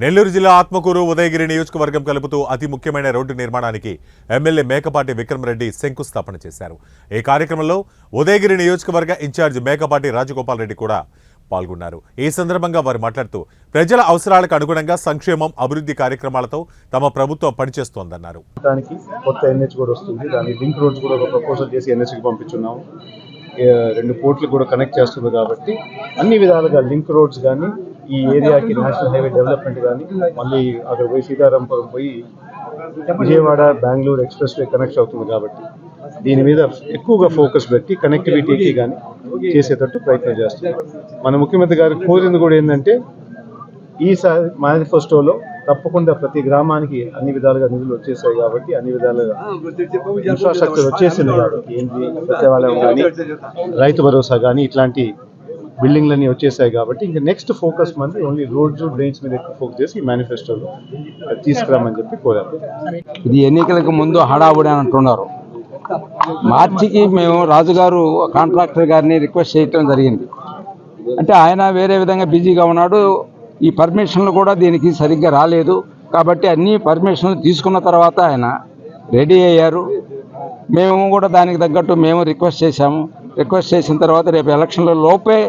నెల్లూరు జిల్లా ఆత్మకూరు ఉదయగిరి నియోజకవర్గం కలుపుతూ అతి ముఖ్యమైన రోడ్డు నిర్మాణానికి ఎమ్మెల్యే మేకపాటి విక్రమరెడ్డి శంకుస్థాపన చేశారు. ఈ కార్యక్రమంలో ఉదయగిరి నియోజకవర్గ ఇన్ఛార్జ్ మేకపాటి రాజగోపాల్ రెడ్డి కూడా పాల్గొన్నారు. ఈ సందర్భంగా వారు మాట్లాడుతూ ప్రజల అవసరాలకు అనుగుణంగా సంక్షేమం, అభివృద్ధి కార్యక్రమాలతో తమ ప్రభుత్వం పనిచేస్తోందన్నారు. కొత్త ఎన్హెచ్ కూడా వస్తుంది. దాని లింక్ రోడ్స్ కూడా ఒక ప్రపోజల్ చేసి ఎన్హెచ్కి పంపించున్నాము. 2 పోర్ట్లు కూడా కనెక్ట్ చేస్తుంది కాబట్టి అన్ని విధాలుగా లింక్ రోడ్స్ కానీ, ఈ ఏరియాకి నేషనల్ హైవే డెవలప్మెంట్ కానీ, మళ్ళీ అక్కడ పోయి సీతారాంపురం పోయి Vijayawada Bengaluru express way connect అవుతుంది కాబట్టి దీని మీద ఎక్కువగా ఫోకస్ పెట్టి కనెక్టివిటీకి కానీ చేసేటట్టు ప్రయత్నం చేస్తున్నాం. మన ముఖ్యమంత్రి గారు కోరింది కూడా ఏంటంటే, ఈసారి మేనిఫెస్టోలో తప్పకుండా ప్రతి గ్రామానికి అన్ని విధాలుగా నిధులు వచ్చేసాయి కాబట్టి, అన్ని విధాలుగా ఇన్ఫ్రాస్ట్రక్చర్ వచ్చేసింది కాబట్టి, ఏంటి సచివాలయం కానీ, రైతు భరోసా కానీ, ఇట్లాంటి బిల్డింగ్లన్నీ వచ్చేసాయి కాబట్టి ఇంకా నెక్స్ట్ ఫోకస్ మంది ఓన్లీ రోడ్స్, డ్రైన్స్ మీద ఎక్కువ ఫోకస్ చేసి ఈ మేనిఫెస్టోలో తీసుకురామని చెప్పి కోరారు. ఇది ఎన్నికలకు ముందు హడావుడి అని అంటున్నారు. మార్చికి మేము రాజుగారు కాంట్రాక్టర్ గారిని రిక్వెస్ట్ చేయటం జరిగింది. అంటే ఆయన వేరే విధంగా బిజీగా ఉన్నాడు. ఈ పర్మిషన్లు కూడా దీనికి సరిగ్గా రాలేదు కాబట్టి అన్ని పర్మిషన్లు తీసుకున్న తర్వాత ఆయన రెడీ అయ్యారు. మేము కూడా దానికి తగ్గట్టు మేము రిక్వెస్ట్ చేశాము. రిక్వెస్ట్ చేసిన తర్వాత రేపు ఎలక్షన్ల లోపే